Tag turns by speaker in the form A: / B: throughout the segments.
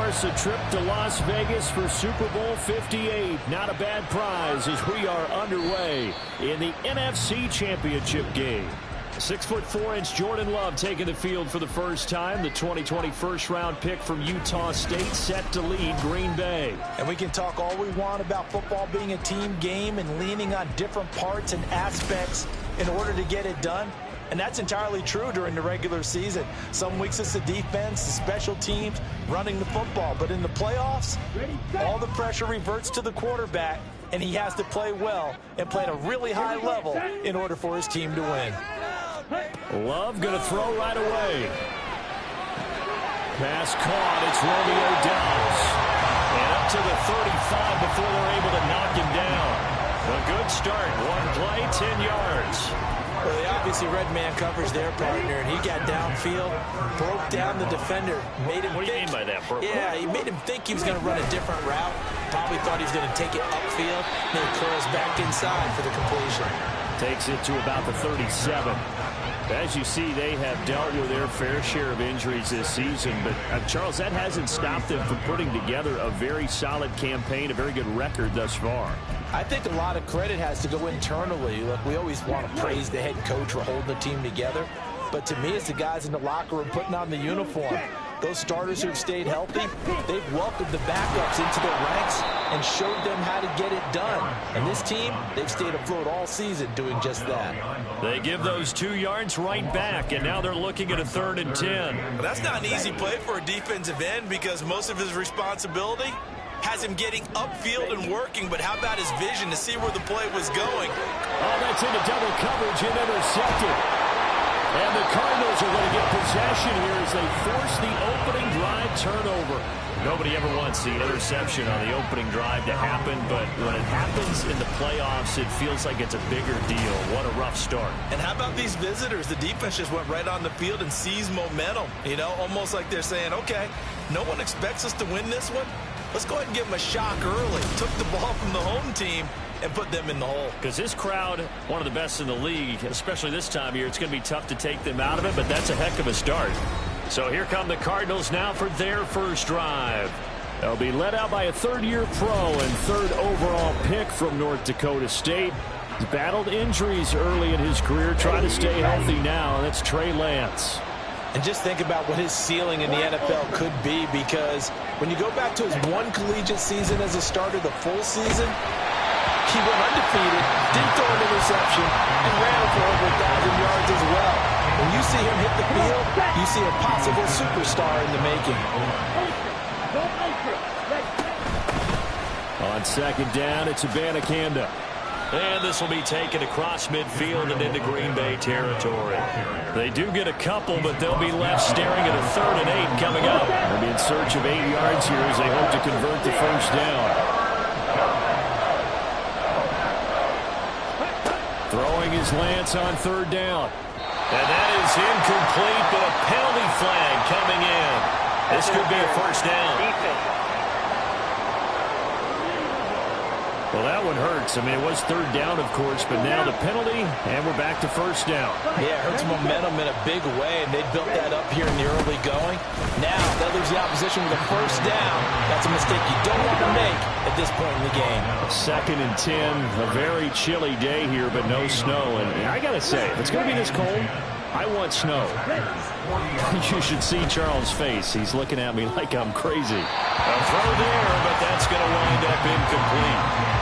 A: course, a trip to Las Vegas for Super Bowl 58. Not a bad prize as we are underway in the NFC Championship game. 6'4" Jordan Love taking the field for the first time. The 2020 first-round pick from Utah State set to lead Green Bay.
B: And we can talk all we want about football being a team game and leaning on different parts and aspects in order to get it done. And that's entirely true during the regular season. Some weeks it's the defense, the special teams, running the football. But in the playoffs, all the pressure reverts to the quarterback, and he has to play well and play at a really high level in order for his team to win.
A: Love going to throw right away. Pass caught. It's Romeo Doubs. And up to the 35 before they're able to knock him down. A good start. One play, 10 yards.
B: Well, they obviously read man coverage their partner, and he got downfield, broke down the defender, made him
A: What do you mean by that, bro?
B: Yeah, he made him think he was going to run a different route. Probably thought he was going to take it upfield, then curls back inside for the completion.
A: Takes it to about the 37. As you see, they have dealt with their fair share of injuries this season. But, Charles, that hasn't stopped them from putting together a very solid campaign, a very good record thus far.
B: I think a lot of credit has to go internally. Look, we always want to praise the head coach for holding the team together. But to me, it's the guys in the locker room putting on the uniform. Those starters who've stayed healthy, they've welcomed the backups into their ranks and showed them how to get it done. And this team, they've stayed afloat all season doing just that.
A: They give those 2 yards right back, and now they're looking at a 3rd and 10.
C: Well, that's not an easy play for a defensive end because most of his responsibility has him getting upfield and working, but how about his vision to see where the play was going?
A: Oh, that's into double coverage and intercepted. And the Cardinals are going to get possession here as they force the opening drive turnover. Nobody ever wants the interception on the opening drive to happen, but when it happens in the playoffs, it feels like it's a bigger deal. What a rough start.
C: And how about these visitors? The defense just went right on the field and seized momentum. You know, almost like they're saying, okay, no one expects us to win this one. Let's go ahead and give them a shock early. Took the ball from the home team and put them in the hole.
A: Because this crowd, one of the best in the league, especially this time of year, it's going to be tough to take them out of it, but that's a heck of a start. So here come the Cardinals now for their first drive. They'll be led out by a third-year pro and 3rd overall pick from North Dakota State. He's battled injuries early in his career, trying to stay healthy now. That's Trey Lance.
B: And just think about what his ceiling in the NFL could be, because when you go back to his one collegiate season as a starter, the full season, he went undefeated, didn't throw an interception, and ran for over 1,000 yards as well. When you see him hit the field, you see a possible superstar in the making.
A: On 2nd down, it's Abanikanda. And this will be taken across midfield and into Green Bay territory. They do get a couple, but they'll be left staring at a 3rd and 8 coming up. They'll be in search of 8 yards here as they hope to convert the first down. Throwing his Lance on 3rd down. And that is incomplete, but a penalty flag coming in. This could be a first down. Well, that one hurts. I mean, it was 3rd down, of course, but now the penalty, and we're back to first down.
B: Yeah, it hurts momentum in a big way, and they built that up here in the early going. Now, that leaves the opposition with a first down. That's a mistake you don't want to make at this point in the game.
A: 2nd and 10, a very chilly day here, but no snow. And I got to say, if it's going to be this cold, I want snow. You should see Charles' face. He's looking at me like I'm crazy. A throw there, but that's going to wind up incomplete.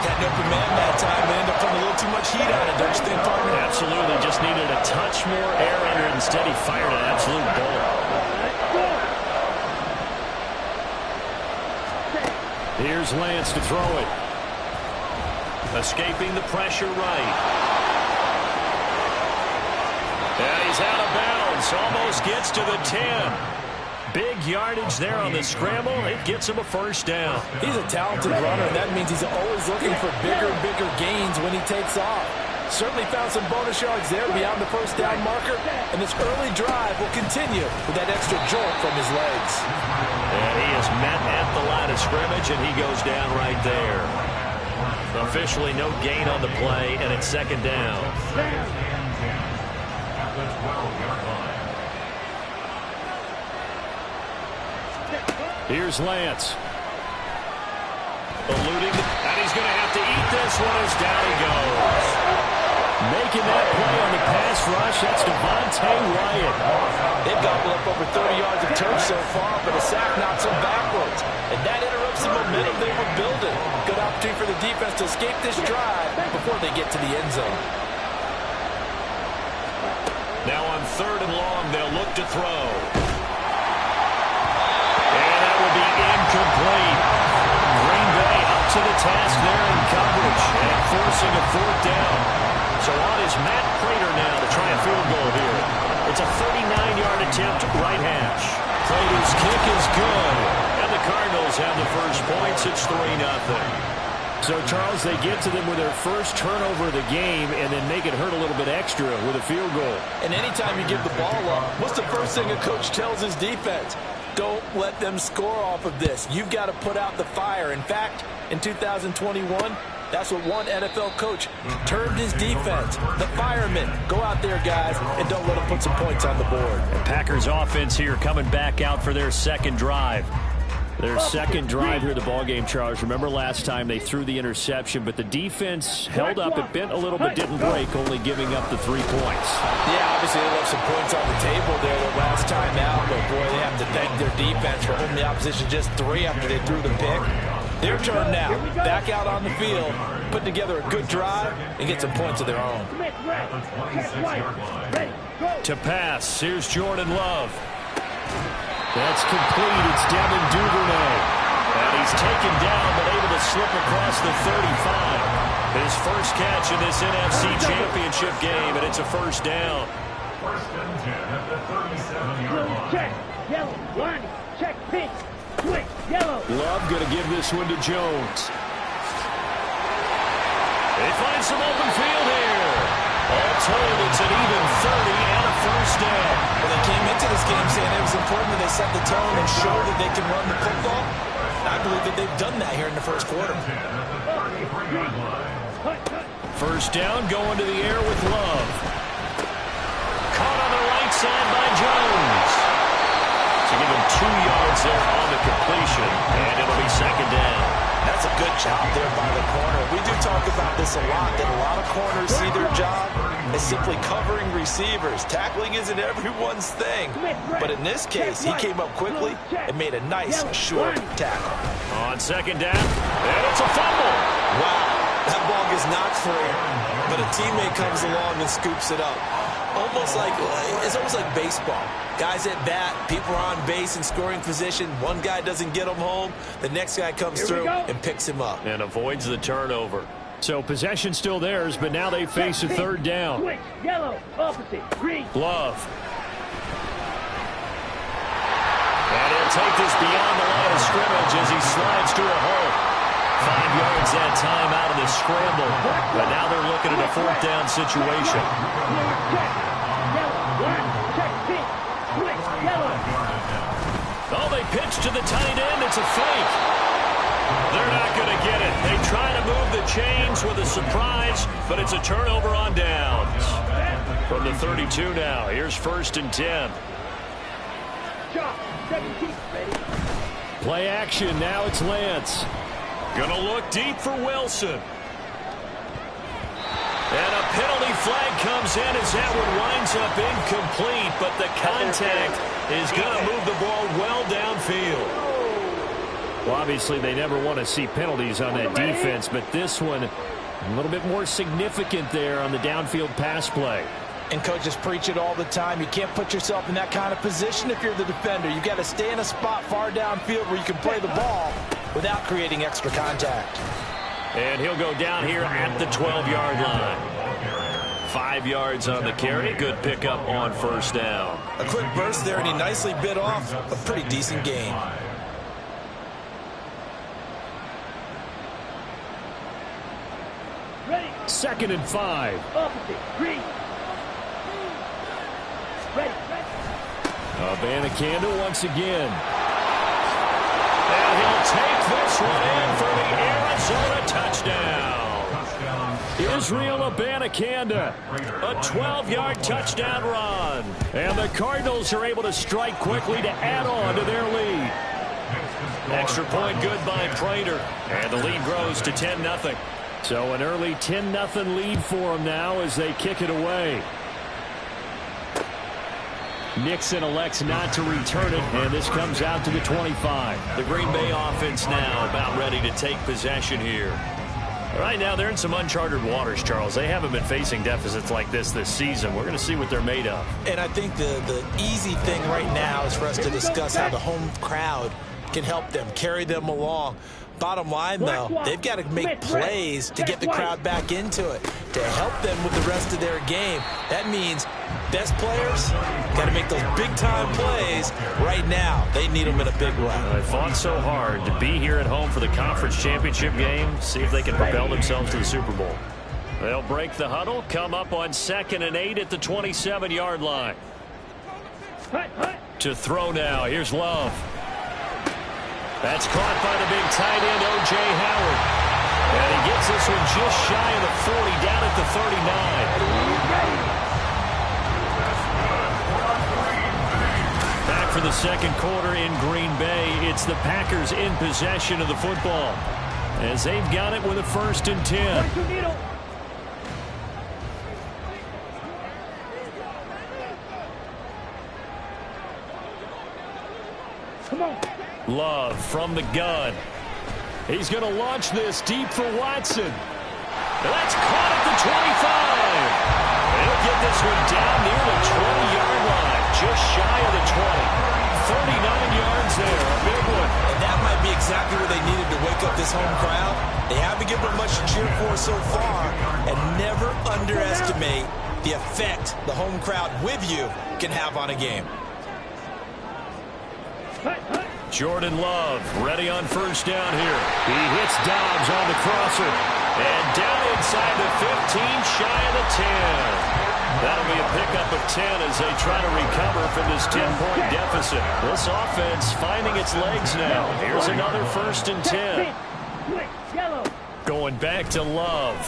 C: Had an open man that time and ended up putting a little too much heat on it, don't you think, partner?
A: Absolutely. Just needed a touch more air under it. Instead, he fired an absolute bullet. Here's Lance to throw it. Escaping the pressure right. And he's out of bounds. Almost gets to the 10. Big yardage there on the scramble. It gets him a first down.
B: He's a talented runner, and that means he's always looking for bigger and bigger gains when he takes off. Certainly found some bonus yards there beyond the first down marker, and this early drive will continue with that extra jolt from his legs.
A: And he is met at the line of scrimmage, and he goes down right there. Officially no gain on the play, and it's 2nd down. Here's Lance. Eluding, and he's going to have to eat this one as down he goes. Making that play on the pass rush, that's Devontae Wyatt.
B: They've gobbled up over 30 yards of turf so far, but a sack knocks them backwards. And that interrupts the momentum they were building. Good opportunity for the defense to escape this drive before they get to the end zone.
A: Now on 3rd and long, they'll look to throw. And that will be incomplete. Green Bay up to the task there in coverage and forcing a 4th down. So on is Matt Prater now to try a field goal here. It's a 39-yard attempt, right hash. Prater's kick is good. And the Cardinals have the first points. It's 3-0. So, Charles, they get to them with their first turnover of the game and then make it hurt a little bit extra with a field goal.
B: And anytime you give the ball up, what's the first thing a coach tells his defense? Don't let them score off of this. You've got to put out the fire. In fact, in 2021, that's what one NFL coach termed his defense. The firemen. Go out there, guys, and don't let them put some points on the board.
A: The Packers offense here coming back out for their second drive. Their second drive here of the ballgame, Charles. Remember last time they threw the interception, but the defense held up. It bent a little but didn't break, only giving up the 3 points.
B: Yeah, obviously they left some points on the table there the last time out, but boy, they have to thank their defense for holding the opposition just 3 after they threw the pick. Their turn now. Back out on the field, put together a good drive, and get some points of their own.
A: To pass, here's Jordan Love. That's complete. It's Devin Duvernay. And he's taken down, but able to slip across the 35. His first catch in this NFC Championship game, and it's a first down.
D: First and 10 at the 37-yard line. Check, yellow, line, check, pink, switch, yellow.
A: Love going to give this one to Jones. They find some open field here. All told, it's an even 30 and a first down.
B: Well, they came into this game saying it was important that they set the tone and show that they can run the football. I believe that they've done that here in the first quarter.
A: First down, going to the air with Love. Caught on the right side by Jones. So give him 2 yards there on the completion, and it'll be second down.
B: That's a good job there by the corner. We do talk about this a lot, that a lot of corners see their job as simply covering receivers. Tackling isn't everyone's thing. But in this case, he came up quickly and made a nice, short tackle.
A: On second down, and it's a fumble.
B: Wow, that ball gets knocked free, but a teammate comes along and scoops it up. It's almost like baseball. Guys at bat, people are on base in scoring position. One guy doesn't get him home. The next guy comes through and picks him up.
A: And avoids the turnover. So possession still theirs, but now they face a third down.
D: Switch, yellow, opposite, green.
A: Love. And he'll take this beyond the line of scrimmage as he slides to a hole. 5 yards that time out of the scramble. But now they're looking at a 4th down situation. Oh, they pitch to the tight end. It's a fake. They're not going to get it. They try to move the chains with a surprise, but it's a turnover on downs. From the 32 now, here's 1st and 10. Play action. Now it's Lance. Gonna look deep for Wilson. And a penalty flag comes in as that one winds up incomplete, but the contact is going to move the ball well downfield. Well, obviously they never want to see penalties on that defense, but this one a little bit more significant there on the downfield pass play.
B: And coaches preach it all the time. You can't put yourself in that kind of position if you're the defender. You've got to stay in a spot far downfield where you can play the ball without creating extra contact.
A: And he'll go down here at the 12-yard line. 5 yards on the carry. Good pickup on first down.
B: A quick burst there, and he nicely bit off a pretty decent gain.
D: Ready.
A: 2nd and 5.
D: Opposite, green. Ready.
A: Abanikanda once again. And he'll take this one in for the Arizona touchdown. Israel Abanikanda, a 12-yard touchdown run. And the Cardinals are able to strike quickly to add on to their lead. Extra point good by Prater. And the lead grows to 10-0. So an early 10-0 lead for them now as they kick it away. Nixon elects not to return it, and this comes out to the 25.
E: The Green Bay offense now about ready to take possession here.
A: Right now, they're in some uncharted waters, Charles. They haven't been facing deficits like this season. We're going to see what they're made of.
B: And I think the easy thing right now is for us to discuss how the home crowd can help them, carry them along. Bottom line, though, they've got to make plays to get the crowd back into it, to help them with the rest of their game. That means best players got to make those big-time plays right now. They need them in a big way.
A: They fought so hard to be here at home for the conference championship game. See if they can propel themselves to the Super Bowl. They'll break the huddle, come up on 2nd and 8 at the 27-yard line. To throw now, here's Love. That's caught by the big tight end, O.J. Howard. And he gets this one just shy of the 40, down at the 39. Back for the second quarter in Green Bay. It's the Packers in possession of the football, as they've got it with a 1st and 10.
D: Come on.
A: Love from the gun. He's going to launch this deep for Watson. That's caught at the 25. They'll get this one down near the 20-yard line, just shy of the 20. 39 yards there, a big one.
B: And that might be exactly what they needed to wake up this home crowd. They haven't given them much to cheer for so far, and never underestimate the effect the home crowd with you can have on a game.
A: Jordan Love ready on 1st down here. He hits Dobbs on the crosser. And down inside the 15, shy of the 10. That'll be a pickup of 10 as they try to recover from this 10-point deficit. This offense finding its legs now. Here's another 1st and 10. Going back to Love.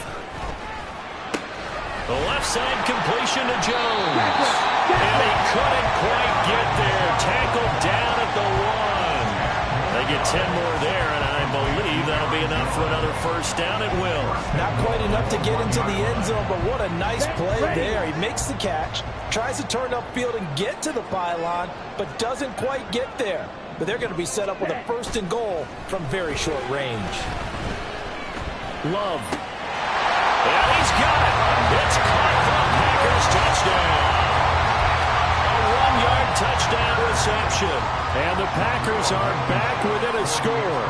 A: The left side completion to Jones. And he couldn't quite get there. Tackled down at the 1. They get 10 more there, and I believe that'll be enough for another 1st down. It will.
B: Not quite enough to get into the end zone, but what a nice play there. He makes the catch, tries to turn upfield and get to the pylon, but doesn't quite get there. But they're going to be set up with a 1st and goal from very short range.
A: Love. And he's got it. It's caught for a Packers touchdown. A 1-yard touchdown reception. And the Packers are back within a score.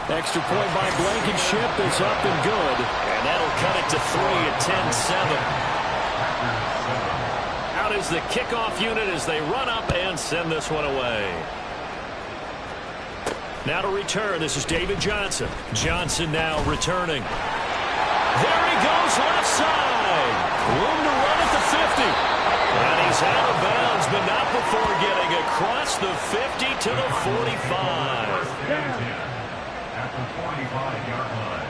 A: Extra point by Blankenship is up and good. And that'll cut it to 3 at 10-7. Out is the kickoff unit as they run up and send this one away. Now to return, this is David Johnson. Johnson now returning. There he goes, left side. Room to run at the 50. And he's out of bounds, but not before getting across the 50 to the 45.
D: At the 45-yard line.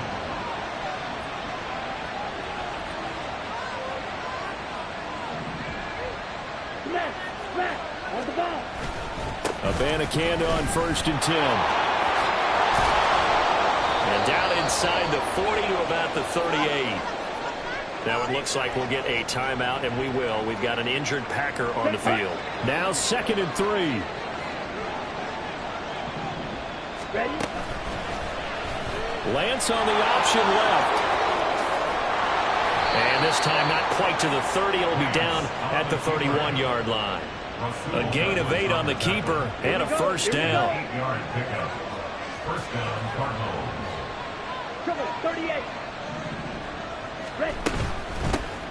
D: On the ball.
A: Abanikanda on 1st and 10. And down inside the 40 to about the 38. Now it looks like we'll get a timeout, and we will. We've got an injured Packer on the field. Now 2nd and 3.
D: Ready?
A: Lance on the option left. And this time not quite to the 30. It'll be down at the 31-yard line. A gain of 8 on the keeper and a 1st down.
D: 8-yard pickup. 1st down, Cardinals. Come on, 38. Ready.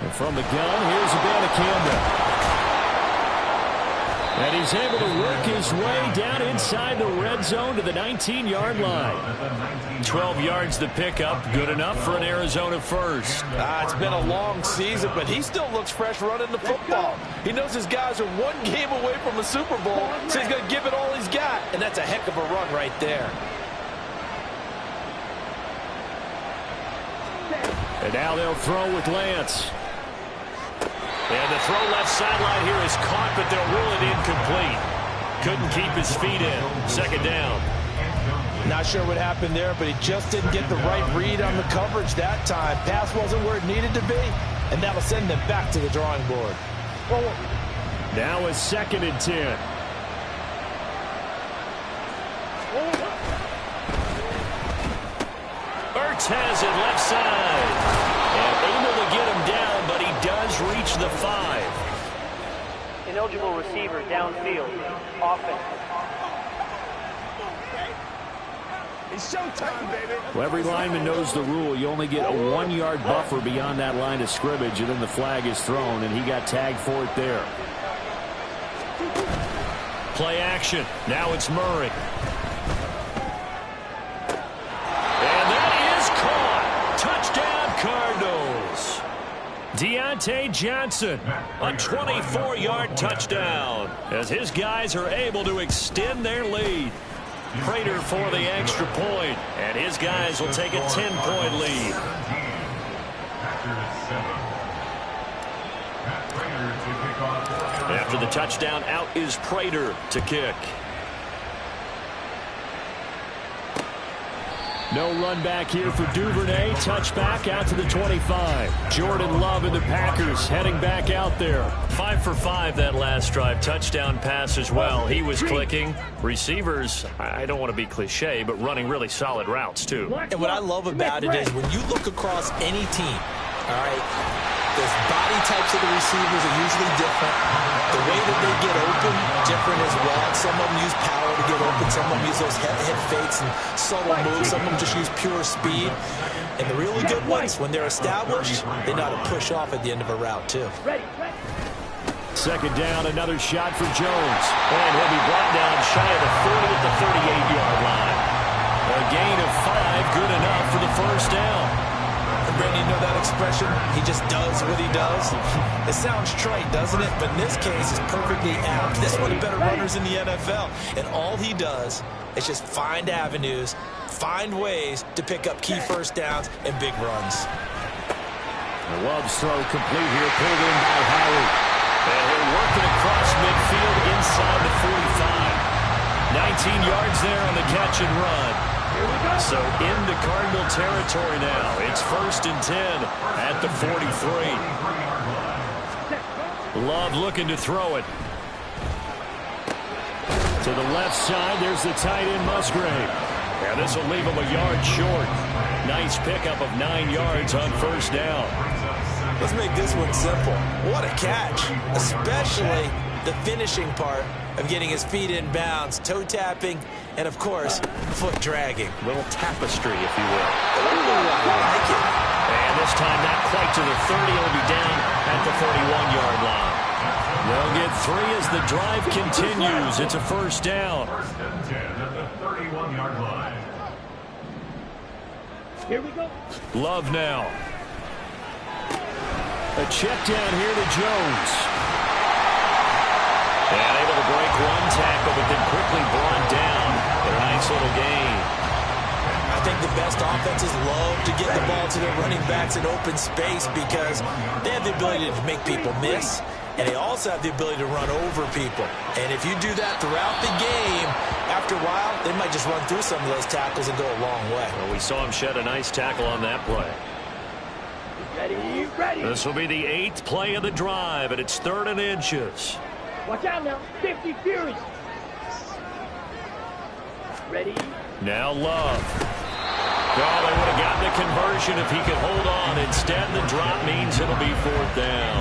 A: And from the gun, here's Abanikanda. And he's able to work his way down inside the red zone to the 19-yard line. 12 yards the pickup. Good enough for an Arizona 1st.
B: It's been a long season, but he still looks fresh running the football. He knows his guys are one game away from a Super Bowl, so he's going to give it all he's got. And that's a heck of a run right there.
A: And now they'll throw with Lance. And the throw left sideline here is caught, but they'll rule it incomplete. couldn't keep his feet in. Second down.
B: Not sure what happened there, but he just didn't get the right read on the coverage that time. Pass wasn't where it needed to be, and that'll send them back to the drawing board.
A: Now a 2nd and 10. Ertz has it left side. And able to get him down, but he does reach the 5.
F: Ineligible receiver downfield. Offense.
D: It's showtime, baby.
A: Well, every lineman knows the rule. You only get a 1-yard buffer beyond that line of scrimmage, and then the flag is thrown, and he got tagged for it there. Play action. Now it's Murray. And that is caught. Touchdown, Cardinals. Deontay Johnson, a 24-yard touchdown, as his guys are able to extend their lead. Prater for the extra point, and his guys will take a 10-point lead. After the touchdown, out is Prater to kick. No run back here for Duvernay. Touchback out to the 25. Jordan Love and the Packers heading back out there. 5 for 5 that last drive. Touchdown pass as well. He was clicking. Receivers, I don't want to be cliche, but running really solid routes too.
B: And what I love about it is when you look across any team, all right, the body types of the receivers are usually different. The way that they get open, different as well. Some of them use power to get open. Some of them use those head fakes and subtle moves. Some of them just use pure speed. And the really good ones, when they're established, they know how to push off at the end of a route, too.
A: Second down, another shot for Jones. And he'll be brought down shy of the 40 at the 38-yard line. A gain of 5, good enough for the first down.
B: Brandon, you know that expression? He just does what he does. It sounds trite, doesn't it? But in this case, it's perfectly apt. That's one of the better runners in the NFL. And all he does is just find avenues, find ways to pick up key first downs and big runs.
A: Love's throw complete here, pulled in by Howard. And he'll work it across midfield inside the 45. 19 yards there on the catch and run. So into Cardinal territory now. It's 1st and 10 at the 43. Love looking to throw it. To the left side, there's the tight end Musgrave. And this will leave him a yard short. Nice pickup of 9 yards on first down.
B: Let's make this one simple. What a catch, especially the finishing part of getting his feet in bounds, toe tapping, and of course, foot dragging.
A: Little tapestry, if you will.
B: Ooh, I like it.
A: And this time not quite to the 30. It'll be down at the 31-yard line. They'll get 3 as the drive continues. It's a first down.
D: 1st and 10 at the 31-yard line.
F: Here we go.
A: Love now. A check down here to Jones. And able to break one tackle, but then quickly brought down. A nice little gain.
B: I think the best offenses love to get the ball to their running backs in open space because they have the ability to make people miss, and they also have the ability to run over people. And if you do that throughout the game, after a while, they might just run through some of those tackles and go a long way.
A: Well, we saw him shed a nice tackle on that play.
F: Ready, ready.
A: This will be the 8th play of the drive, and it's 3rd and inches.
F: Watch out now. 50 Furies. Ready.
A: Now Love. Oh, they would have gotten the conversion if he could hold on. Instead, the drop means it'll be 4th down.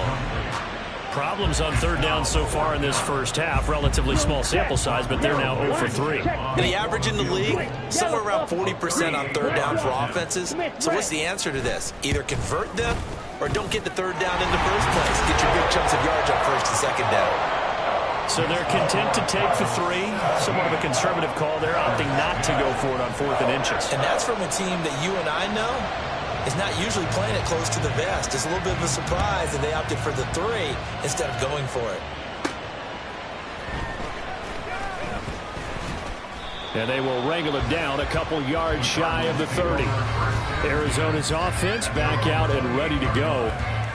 A: Problems on 3rd down so far in this first half. Relatively small sample size, but they're now 0 for 3.
B: The average in the league, somewhere around 40% on 3rd down for offenses. So what's the answer to this? Either convert them or don't get the 3rd down in the first place. Get your big chunks of yards on 1st and 2nd down.
A: So they're content to take the 3. Somewhat of a conservative call. They're opting not to go for it on 4th and inches.
B: And that's from a team that you and I know is not usually playing it close to the vest. It's a little bit of a surprise that they opted for the 3 instead of going for it.
A: And they will wrangle it down a couple yards shy of the 30. Arizona's offense back out and ready to go.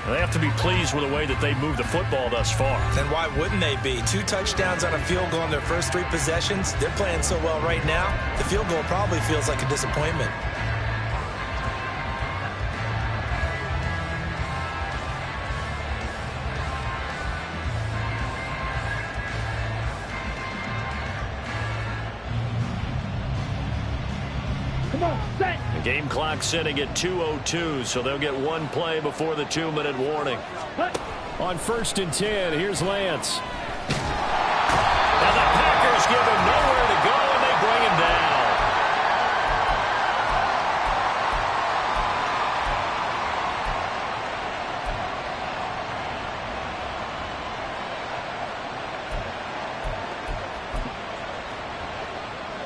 A: They have to be pleased with the way that they moved the football thus far.
C: And why wouldn't they be? 2 touchdowns on a field goal in their first 3 possessions. They're playing so well right now, the field goal probably feels like a disappointment.
F: Come on, set.
A: The game clock sitting at 2:02, so they'll get 1 play before the 2-minute warning.
F: Hut.
A: On 1st and 10, here's Lance. And the Packers give him nowhere to go, and they bring him down.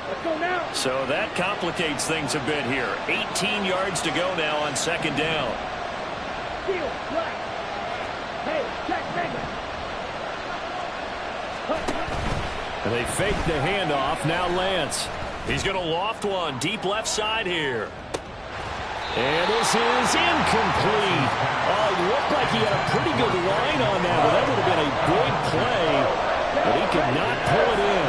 F: Let's go now.
A: So that complicates things a bit here. 18 yards to go now on 2nd down.
F: Steal, right. Hey, check, nigga.
A: And they fake the handoff. Now Lance. He's going to loft one deep left side here. And this is incomplete. Oh, it looked like he had a pretty good line on that. Well, that would have been a big play, but he could not pull it in.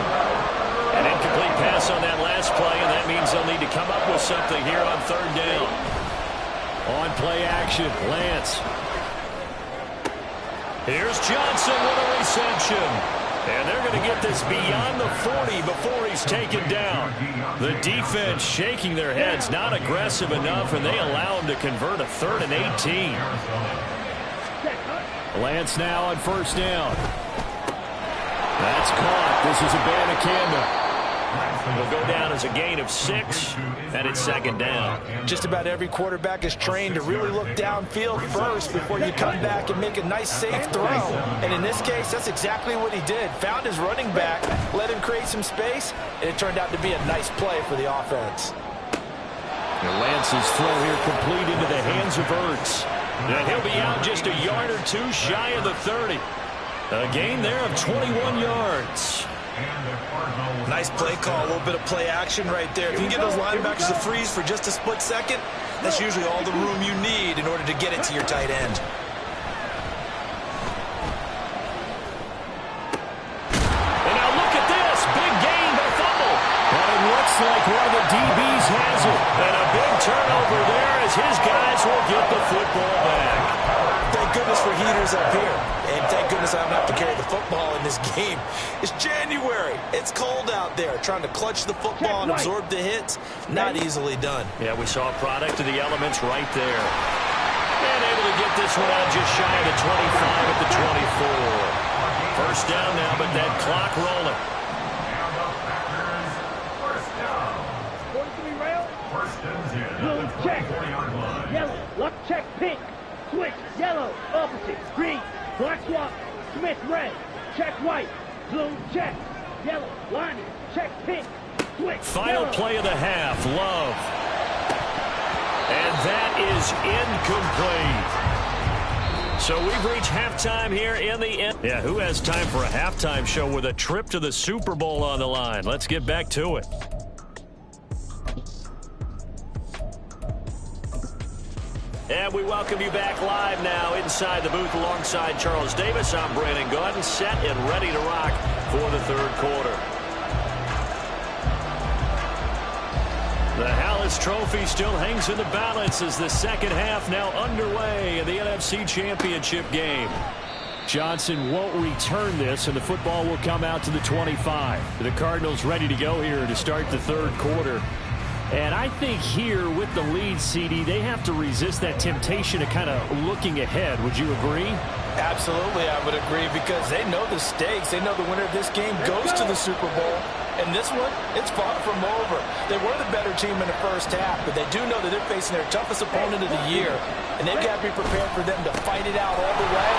A: An incomplete pass on that last play, and that means they'll need to come up with something here on 3rd down. On play action, Lance. Here's Johnson with a reception. And they're going to get this beyond the 40 before he's taken down. The defense shaking their heads, not aggressive enough, and they allow him to convert a 3rd and 18. Lance now on 1st down. That's caught. This is Abanikanda. It'll go down as a gain of 6, and it's 2nd down.
B: Just about every quarterback is trained to really look downfield first before you come back and make a nice, safe throw. And in this case, that's exactly what he did. Found his running back, let him create some space, and it turned out to be a nice play for the offense.
A: And Lance's throw here complete into the hands of Ertz. And he'll be out just a yard or 2 shy of the 30. A gain there of 21 yards.
C: Nice play call, a little bit of play action right there. If you can get those linebackers to freeze for just a split second, that's usually all the room you need in order to get it to your tight end.
A: And now look at this. Big gain, but fumble. And it looks like one of the DBs has it. And a big turnover there as his guys will get the football back.
B: Thank goodness for heaters up here. And thank goodness I don't have to carry the football in this game. It's January. It's cold out there. Trying to clutch the football and absorb the hits, not easily done.
A: Yeah, we saw a product of the elements right there. And able to get this one out just shy of the 25 at the 24. 1st down now, but that clock rolling.
F: Blue, check. Yellow, left check, pink. Switch, yellow, opposite, green. Black swap, Smith, red. Check, white. Blue, check. Yellow, line, check, pink. Switch,
A: Final
F: yellow.
A: play of the half, Love. And that is incomplete. So we've reached halftime here in the end. Yeah, who has time for a halftime show with a trip to the Super Bowl on the line? Let's get back to it. And we welcome you back live now inside the booth alongside Charles Davis. I'm Brandon Gordon, set and ready to rock for the 3rd quarter. The Hallis Trophy still hangs in the balance as the 2nd half now underway in the NFC Championship game. Johnson won't return this, and the football will come out to the 25. The Cardinals ready to go here to start the 3rd quarter. And I think here with the lead, CD, they have to resist that temptation of kind of looking ahead. Would you agree?
B: Absolutely, I would agree, because they know the stakes. They know the winner of this game goes to the Super Bowl. And this one, it's far from over. They were the better team in the 1st half, but they do know that they're facing their toughest opponent of the year. And they've got to be prepared for them to fight it out all the way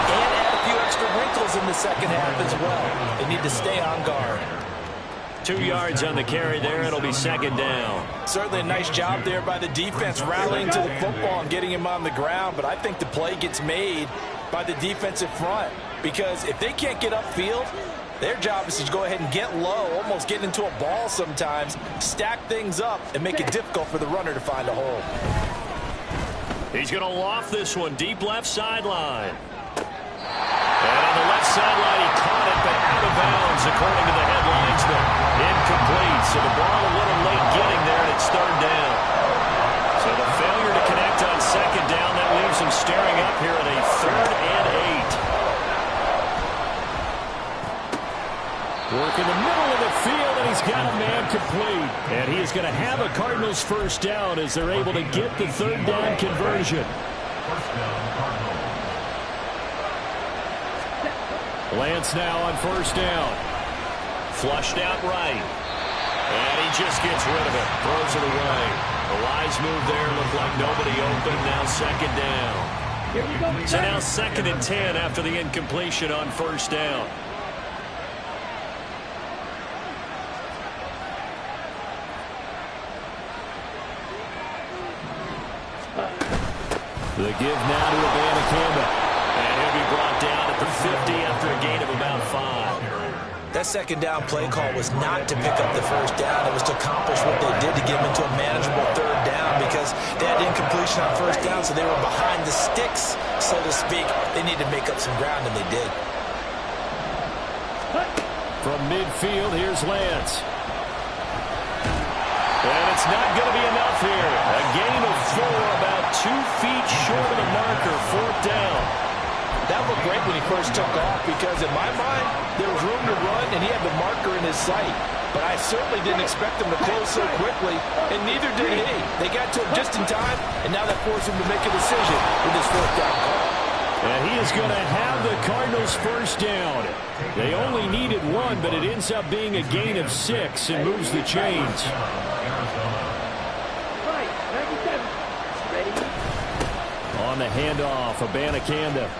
B: and add a few extra wrinkles in the 2nd half as well. They need to stay on guard.
A: 2 yards on the carry there. It'll be 2nd down.
B: Certainly a nice job there by the defense rallying to the football and getting him on the ground, but I think the play gets made by the defensive front, because if they can't get upfield, their job is to go ahead and get low, almost get into a ball sometimes, stack things up, and make it difficult for the runner to find a hole.
A: He's going to loft this one deep left sideline. And on the left sideline, he caught it, but out of bounds, according to the headlinesman. Incomplete, so the ball a little late getting there, and it's third down. So the failure to connect on second down, that leaves him staring up here at a 3rd and 8. Work in the middle of the field, and he's got a man complete. And he is going to have a Cardinals first down as they're able to get the third down conversion. Lance now on first down. Flushed out right. And he just gets rid of it. Throws it away. The wise move there. Looked like nobody open. Now second down. So now 2nd and 10 after the incompletion on first down. The give now to Abanikanda. And he'll be brought down at the 50 after a gain of about 5.
B: That second down play call was not to pick up the first down. It was to accomplish what they did to get them into a manageable third down because they had incompletion on first down, so they were behind the sticks, so to speak. They needed to make up some ground, and they did.
A: From midfield, here's Lance. And it's not going to be enough here. A gain of 4, about 2 feet short of the marker, 4th down.
B: That looked great when he first took off because, in my mind, there was room to run, and he had the marker in his sight. But I certainly didn't expect him to close so quickly, and neither did he. They got to him just in time, and now that forced him to make a decision with his 4th down call.
A: And he is going to have the Cardinals first down. They only needed 1, but it ends up being a gain of 6 and moves the chains. On the handoff, Abanikanda.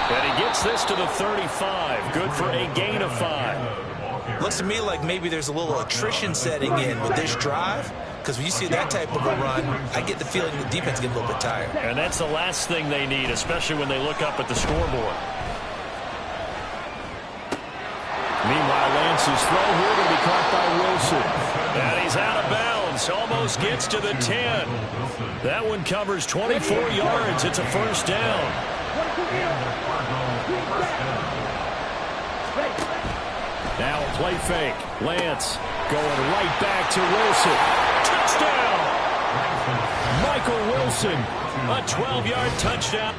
A: And he gets this to the 35. Good for a gain of 5.
B: Looks to me like maybe there's a little attrition setting in with this drive. Because when you see that type of a run, I get the feeling the defense gets a little bit tired.
A: And that's the last thing they need, especially when they look up at the scoreboard. Meanwhile, Lance's throw here going to be caught by Wilson. And he's out of bounds. Almost gets to the 10. That one covers 24 yards. It's a first down. Now a play fake. Lance going right back to Wilson. Touchdown! Michael Wilson, a 12-yard touchdown.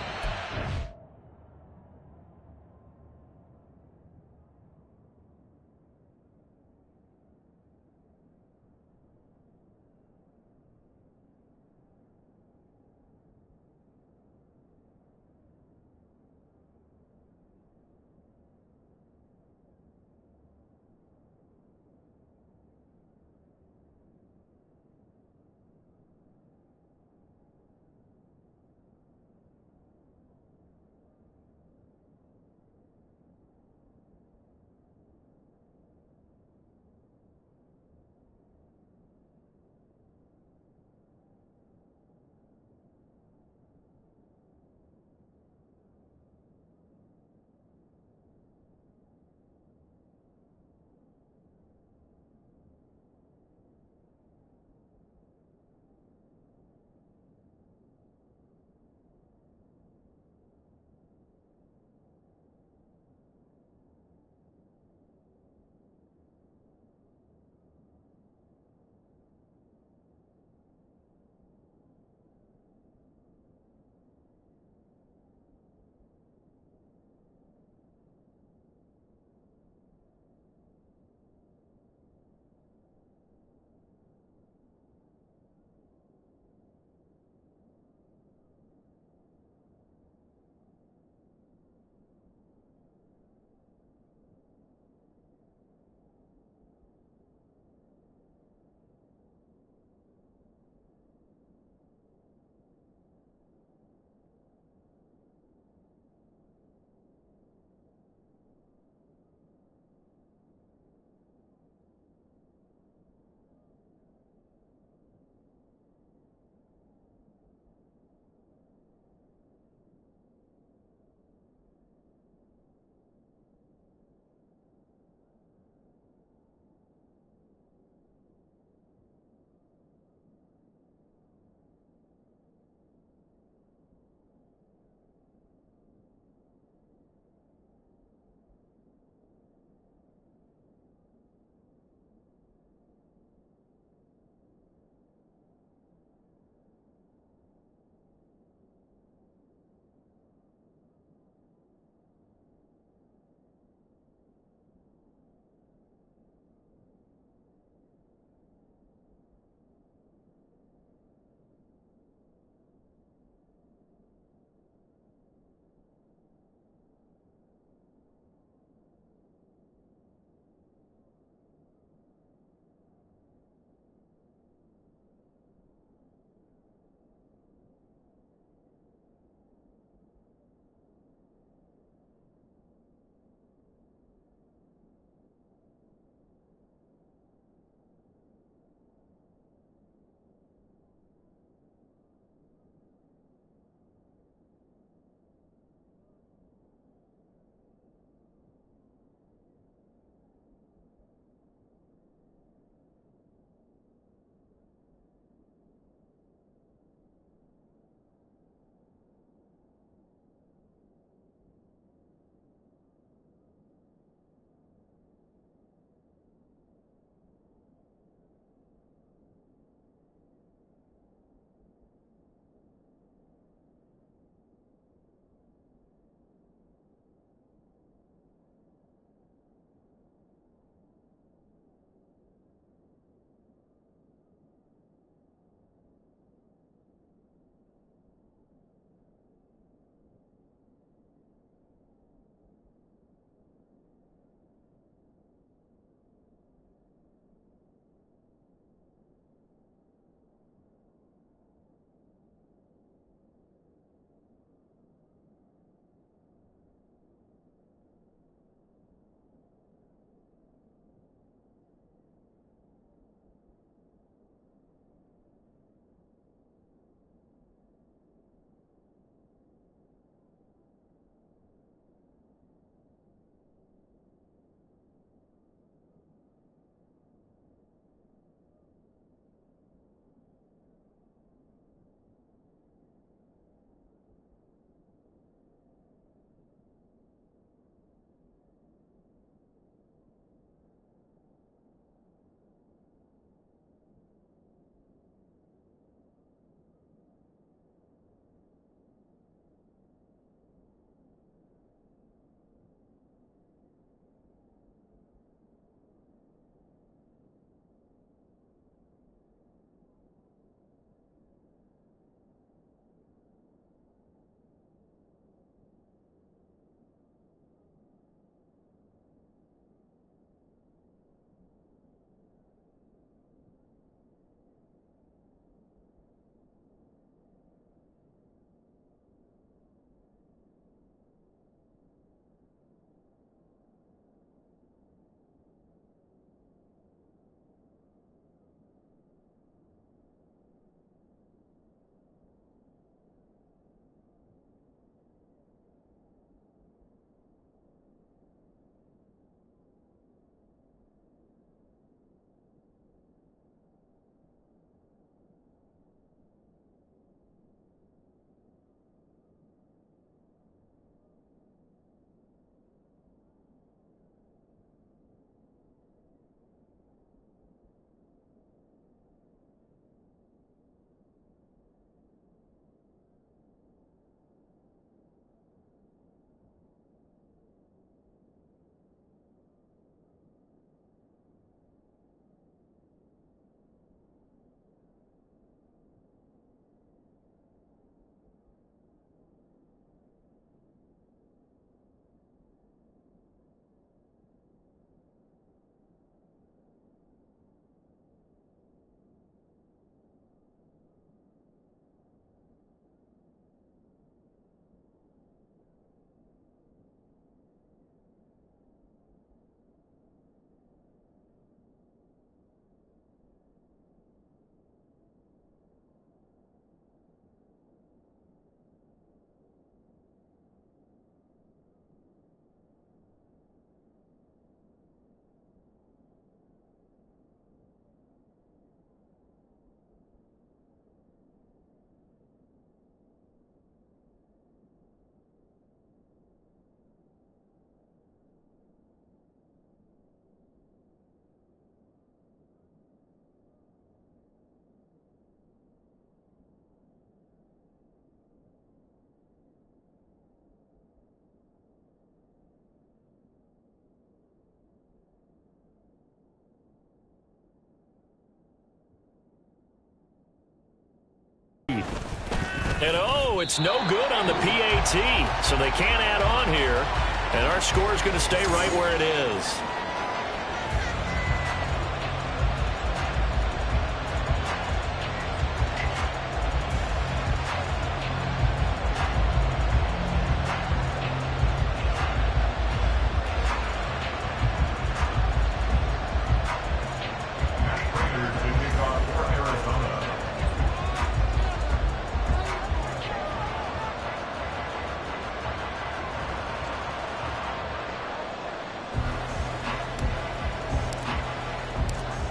A: lead. And oh, it's no good on the PAT, so they can't add on here. And our score is going to stay right where it is.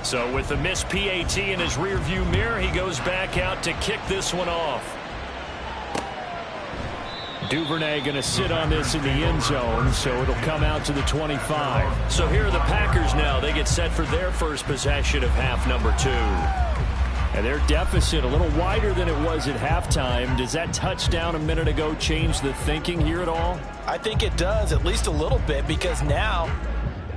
A: So with the missed PAT in his rearview mirror, he goes back out to kick this one off. Duvernay going to sit on this in the end zone, so it'll come out to the 25. So here are the Packers now. They get set for their first possession of half number 2. And their deficit a little wider than it was at halftime. Does that touchdown a minute ago change the thinking here at all?
B: I think it does, at least a little bit, because now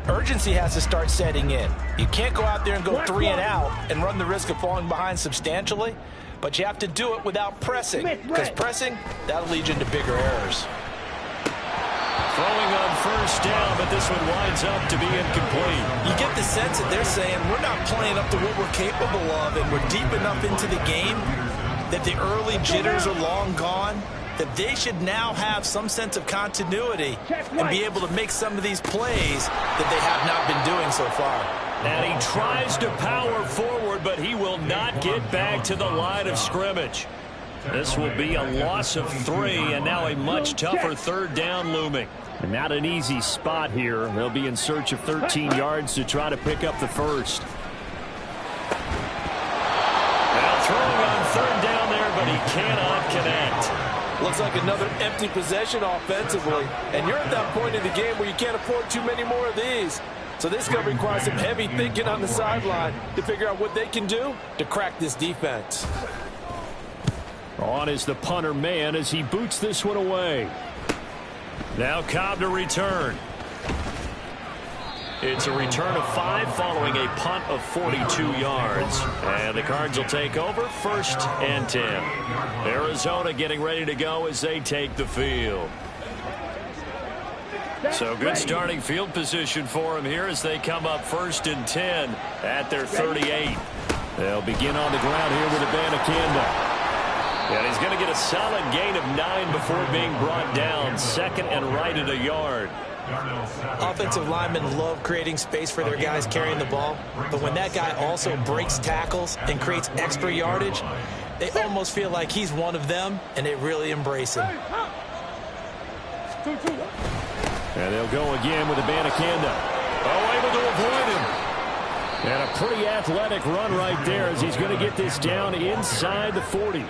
B: urgency has to start setting in. You can't go out there and go 3 and out and run the risk of falling behind substantially, but you have to do it without pressing, because pressing, that'll lead you into bigger errors.
A: Throwing on first down, but this one winds up to be incomplete.
C: You get the sense that they're saying we're not playing up to what we're capable of, and we're deep enough into the game that the early jitters are long gone, that they should now have some sense of continuity and be able to make some of these plays that they have not been doing so far.
A: And he tries to power forward, but he will not get back to the line of scrimmage. This will be a loss of 3, and now a much tougher third down looming. And not an easy spot here. They'll be in search of 13 yards to try to pick up the first. Now throwing on third down there, but he cannot connect.
G: Looks like another empty possession offensively. And you're at that point in the game where you can't afford too many more of these. So this is going to require some heavy thinking on the sideline to figure out what they can do to crack this defense.
A: On is the punter man as he boots this one away. Now Cobb to return. It's a return of 5 following a punt of 42 yards. And the Cards will take over 1st and 10. Arizona getting ready to go as they take the field. So good starting field position for them here as they come up 1st and 10 at their 38. They'll begin on the ground here with Abanikanda. And he's going to get a solid gain of 9 before being brought down. 2nd and right at a yard.
B: Offensive linemen love creating space for their guys carrying the ball, but when that guy also breaks tackles and creates extra yardage, they almost feel like he's one of them, and they really embrace him.
A: And they'll go again with Abanikanda. Oh, able to avoid him. And a pretty athletic run right there as he's going to get this down inside the 40.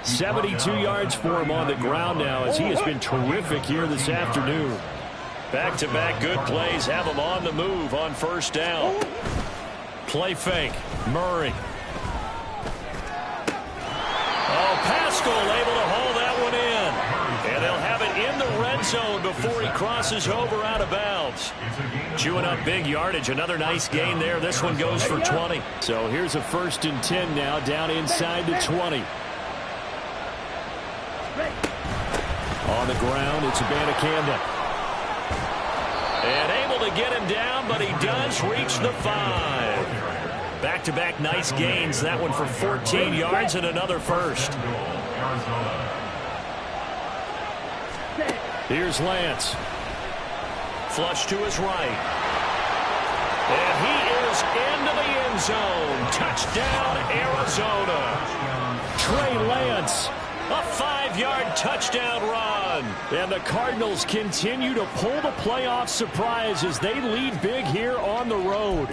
A: 72 yards for him on the ground now as he has been terrific here this afternoon. Back-to-back good plays have him on the move on 1st down. Play fake. Murray. Oh, Pascal able to haul that one in. And they'll have it in the red zone before he crosses over out of bounds. Chewing up big yardage. Another nice gain there. This one goes for 20. So here's a 1st and 10 now down inside the 20. On the ground, it's Abanikanda. And able to get him down, but he does reach the 5. Back-to-back nice gains. That one for 14 yards and another first. Here's Lance. Flush to his right. And he is into the end zone. Touchdown, Arizona. Trey Lance. A 5-yard touchdown run. And the Cardinals continue to pull the playoff surprise as they lead big here on the road.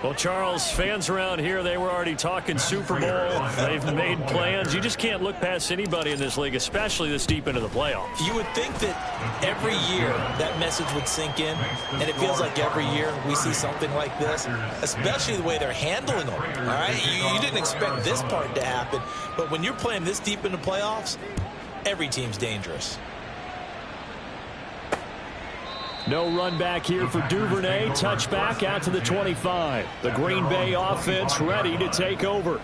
A: Well, Charles, fans around here, they were already talking Super Bowl. They've made plans. You just can't look past anybody in this league, especially this deep into the playoffs.
B: You would think that every year that message would sink in, and it feels like every year we see something like this, especially the way they're handling them. All right, you didn't expect this part to happen, but when you're playing this deep into playoffs, every team's dangerous.
A: No run back here for Duvernay. Touchback out to the 25. The Green Bay offense ready to take over.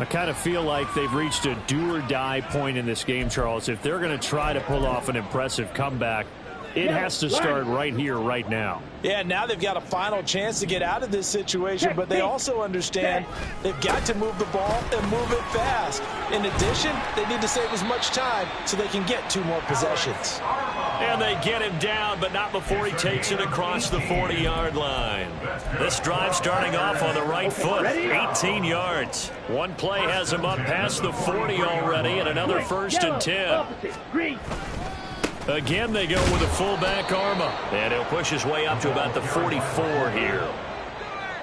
A: I kind of feel like they've reached a do-or-die point in this game, Charles. If they're going to try to pull off an impressive comeback, it has to start right here, right now.
B: Yeah, now they've got a final chance to get out of this situation, but they also understand they've got to move the ball and move it fast. In addition, they need to save as much time so they can get 2 more possessions.
A: And they get him down, but not before he takes it across the 40-yard line. This drive starting off on the right foot, 18 yards. One play has him up past the 40 already, and another 1st and 10. Again, they go with a fullback arm up. And he'll push his way up to about the 44 here.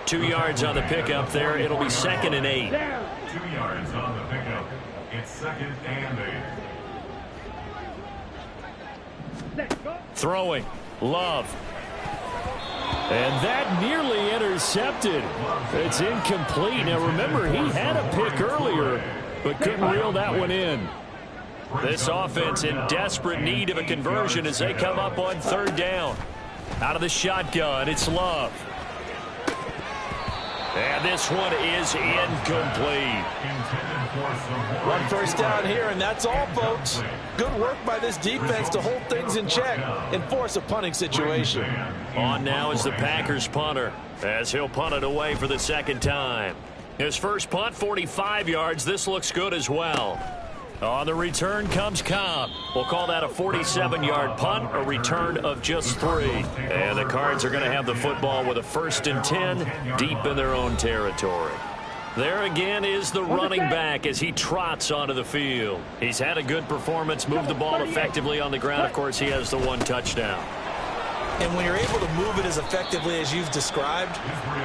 A: 2 yards on the pickup there. It'll be 2nd and 8.
D: 2 yards on the pickup. It's 2nd and 8.
A: Throwing. Love. And that nearly intercepted. It's incomplete. Now, remember, he had a pick earlier, but couldn't reel that one in. This offense in desperate need of a conversion as they come up on 3rd down. Out of the shotgun, it's Love. And this one is incomplete.
G: 1 first down here, and that's all, folks. Good work by this defense to hold things in check and force a punting situation.
A: On now is the Packers punter, as he'll punt it away for the 2nd time. His first punt, 45 yards. This looks good as well. On the return comes Cobb. We'll call that a 47-yard punt, a return of just 3. And the Cards are going to have the football with a 1st and 10 deep in their own territory. There again is the running back as he trots onto the field. He's had a good performance, moved the ball effectively on the ground. Of course, he has the 1 touchdown.
B: And when you're able to move it as effectively as you've described,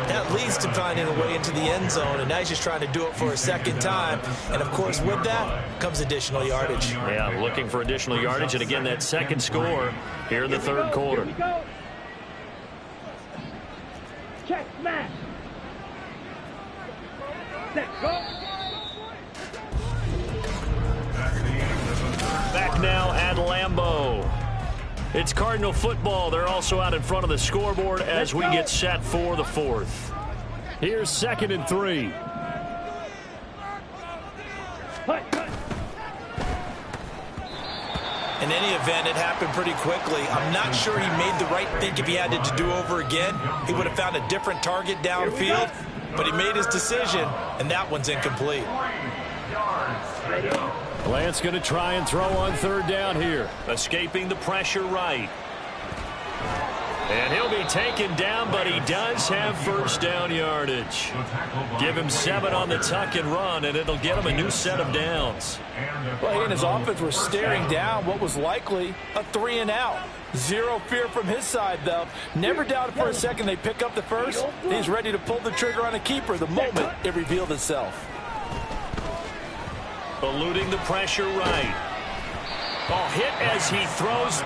B: that leads to finding a way into the end zone. And now he's just trying to do it for a 2nd time. And, of course, with that comes additional yardage.
A: Yeah, looking for additional yardage. And, again, that 2nd score here in the 3rd quarter.
F: Check, smash. Set, go.
A: Back now at Lambeau. It's Cardinal football. They're also out in front of the scoreboard as we get set for the 4th. Here's 2nd and 3.
B: In any event, it happened pretty quickly. I'm not sure he made the right think if he had it to do over again. He would have found a different target downfield, but he made his decision, and that one's incomplete.
A: Lance going to try and throw on 3rd down here. Escaping the pressure right. And he'll be taken down, but he does have 1st down yardage. Give him 7 on the tuck and run, and it'll get him a new set of downs.
G: Well, he and his offense were staring down what was likely a 3 and out. Zero fear from his side, though. Never doubted for a second they pick up the first. He's ready to pull the trigger on a keeper the moment it revealed itself.
A: Eluding the pressure right. Oh, hit as he throws.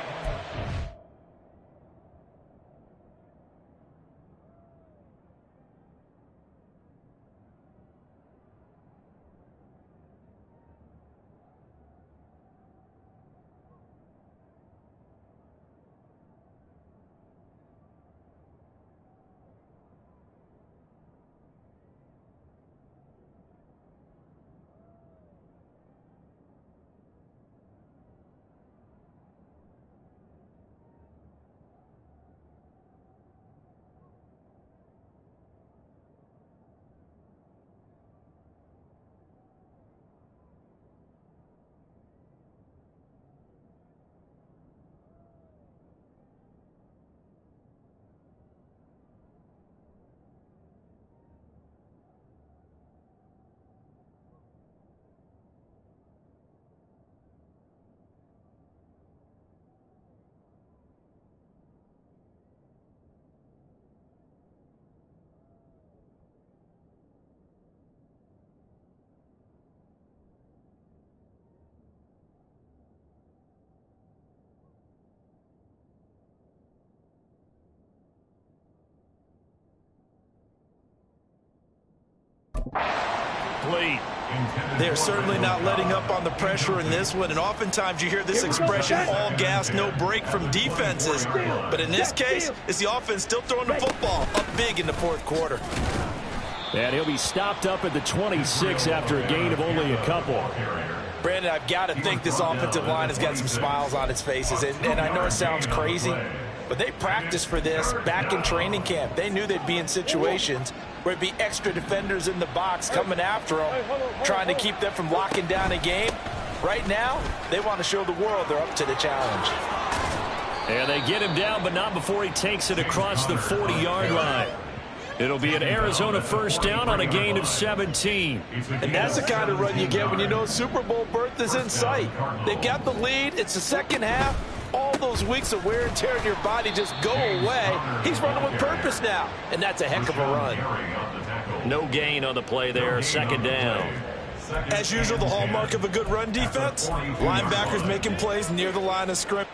B: They're certainly not letting up on the pressure in this one, and oftentimes you hear this expression, all gas, no break from defenses. But in this case, it's the offense still throwing the football up big in the 4th quarter.
A: And he'll be stopped up at the 26 after a gain of only a couple.
B: Brandon, I've got to think this offensive line has got some smiles on its faces. And I know it sounds crazy, but they practiced for this back in training camp. They knew they'd be in situations where it'd be extra defenders in the box coming after them, trying to keep them from locking down a game. Right now, they want to show the world they're up to the challenge.
A: And they get him down, but not before he takes it across the 40-yard line. It'll be an Arizona first down on a gain of 17.
G: And that's the kind of run you get when you know Super Bowl berth is in sight. They've got the lead. It's the second half. All those weeks of wear and tear in your body just go away. He's running with purpose now, and that's a heck of a run.
A: No gain on the play there, second down.
B: As usual, the hallmark of a good run defense, linebackers making plays near the line of scrimmage.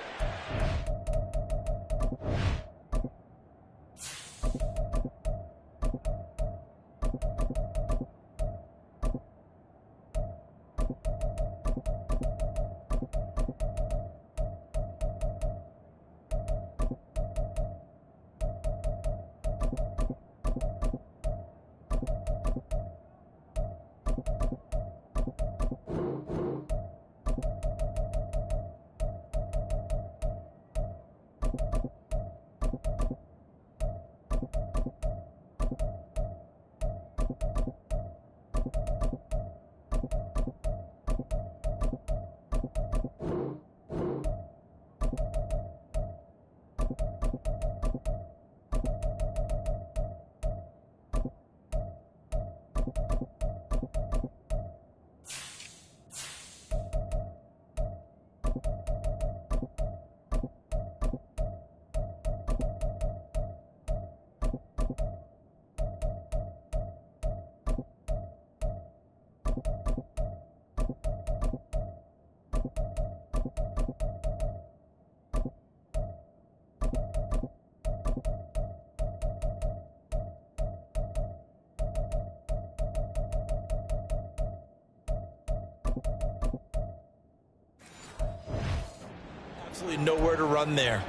B: Absolutely nowhere to run there.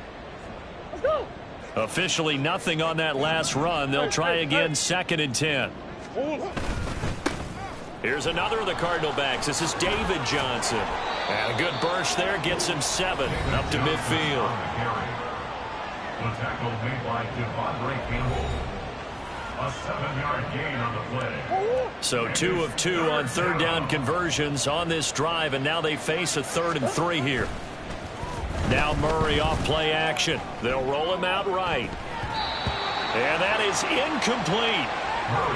A: Officially nothing on that last run. They'll try again, second and 10. Here's another of the Cardinal backs. This is David Johnson. And a good burst there gets him 7 up to midfield.
D: The tackle made by Devondre Campbell. A 7-yard gain on the play.
A: So 2 of 2 on third down conversions on this drive, and now they face a 3rd and 3 here. Now Murray off play action. They'll roll him out right. And that is incomplete.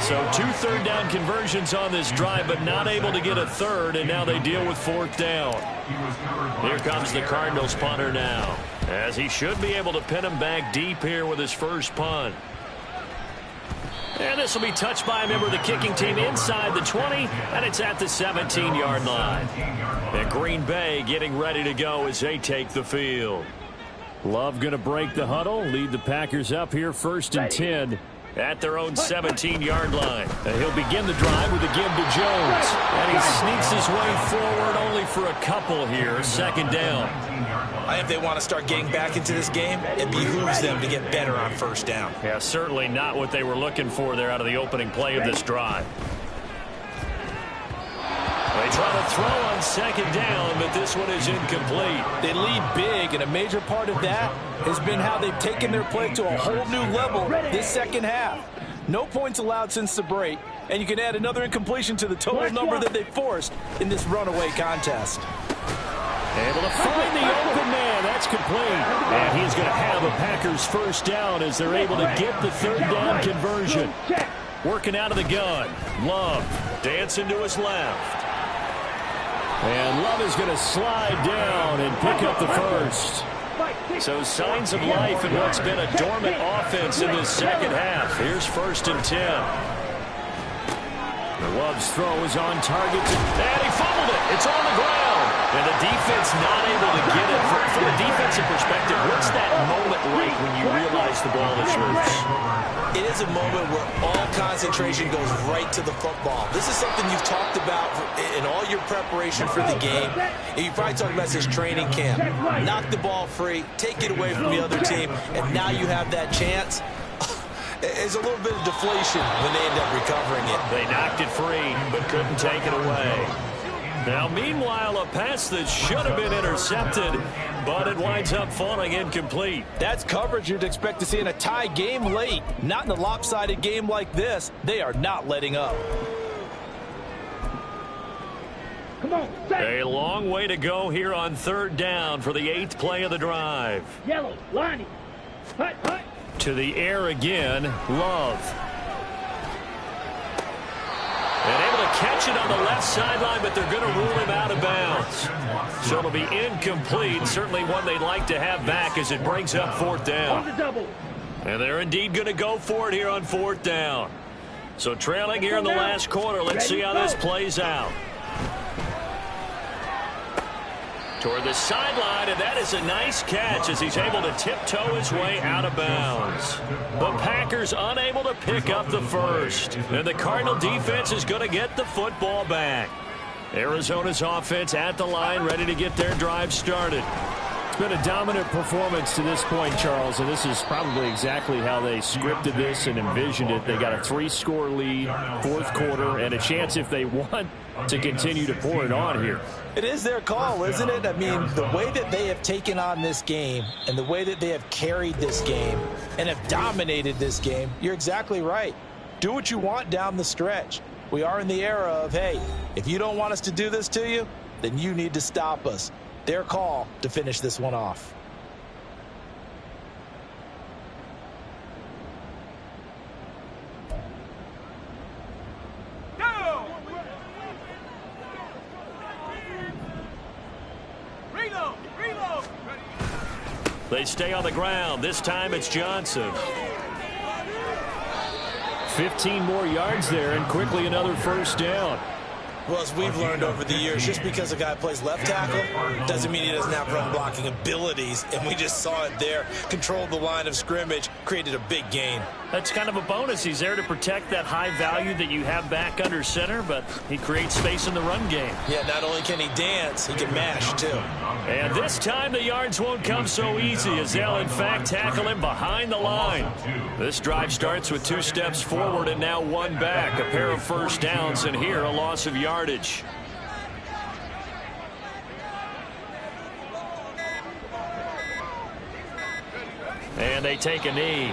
A: So 2 third down conversions on this drive, but not able to get a third, and now they deal with 4th down. Here comes the Cardinals punter now, as he should be able to pin him back deep here with his first punt. And this will be touched by a member of the kicking team inside the 20, and it's at the 17-yard line. And Green Bay getting ready to go as they take the field. Love going to break the huddle, lead the Packers up here 1st and 10 at their own 17-yard line. And he'll begin the drive with a give to Jones. And he sneaks his way forward only for a couple here, 2nd down.
B: I think if they want to start getting back into this game, it behooves them to get better on 1st down.
A: Yeah, certainly not what they were looking for there out of the opening play of this drive. They try to throw on 2nd down, but this one is incomplete.
G: They lead big, and a major part of that has been how they've taken their play to a whole new level this second half. No points allowed since the break, and you can add another incompletion to the total number that they forced in this runaway contest.
A: Able to find the open man. That's complete. And he's going to have a Packers first down as they're able to get the 3rd down conversion. Working out of the gun. Love dancing to his left. And Love is going to slide down and pick up the first. So signs of life in what's been a dormant offense in this second half. Here's 1st and 10. Love's throw is on target. And he fumbled it. It's on the ground. And the defense not able to get it. From a defensive perspective, what's that moment like when you realize the ball is yours?
B: It is a moment where all concentration goes right to the football. This is something you've talked about in all your preparation for the game. And you probably talked about this training camp. Knock the ball free, take it away from the other team, and now you have that chance.
C: There's a little bit of deflation when they end up recovering it.
A: They knocked it free, but couldn't take it away. Now, meanwhile, a pass that should have been intercepted, but it winds up falling incomplete.
G: That's coverage you'd expect to see in a tie game late. Not in a lopsided game like this. They are not letting up.
F: Come on,
A: A long way to go here on third down for the 8th play of the drive.
F: Yellow, lining. Hut, hut.
A: To the air again, Love. And able to catch it on the left sideline, but they're going to rule him out of bounds. So it'll be incomplete. Certainly one they'd like to have back as it brings up fourth down.
F: On the double.
A: And they're indeed going to go for it here on fourth down. So trailing here in the last quarter. Let's see how this plays out. Toward the sideline, and that is a nice catch as he's able to tiptoe his way out of bounds. The Packers unable to pick up the first, and the Cardinal defense is going to get the football back. Arizona's offense at the line, ready to get their drive started.
E: It's been a dominant performance to this point, Charles, and this is probably exactly how they scripted this and envisioned it. They got a 3-score lead, fourth quarter, and a chance if they want to continue to pour it on here.
B: It is their call, isn't it? I mean, the way that they have taken on this game and the way that they have carried this game and have dominated this game, you're exactly right. Do what you want down the stretch. We are in the era of, hey, if you don't want us to do this to you, then you need to stop us. Their call to finish this one off.
A: They stay on the ground. This time it's Johnson.
E: 15 more yards there, and quickly another first down.
C: Well, as we've learned over the years, just because a guy plays left tackle doesn't mean he doesn't have run blocking abilities, and we just saw it there. Controlled the line of scrimmage, created a big gain.
A: That's kind of a bonus. He's there to protect that high value that you have back under center, but he creates space in the run game.
C: Yeah, not only can he dance, he can mash, too.
A: And this time the yards won't come so easy as they'll, in fact, tackle him behind the line. This drive starts with 2 steps forward and now 1 back. A pair of first downs, and here a loss of yardage. And they take a knee.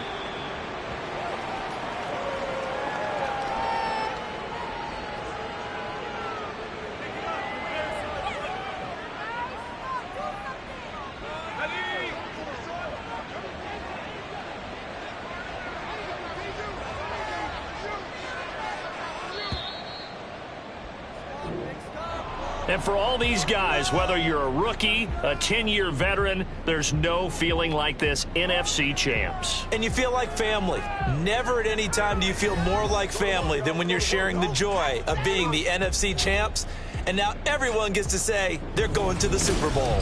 A: And for all these guys, whether you're a rookie, a 10-year veteran, there's no feeling like this NFC champs.
B: And you feel like family. Never at any time do you feel more like family than when you're sharing the joy of being the NFC champs. And now everyone gets to say they're going to the Super Bowl.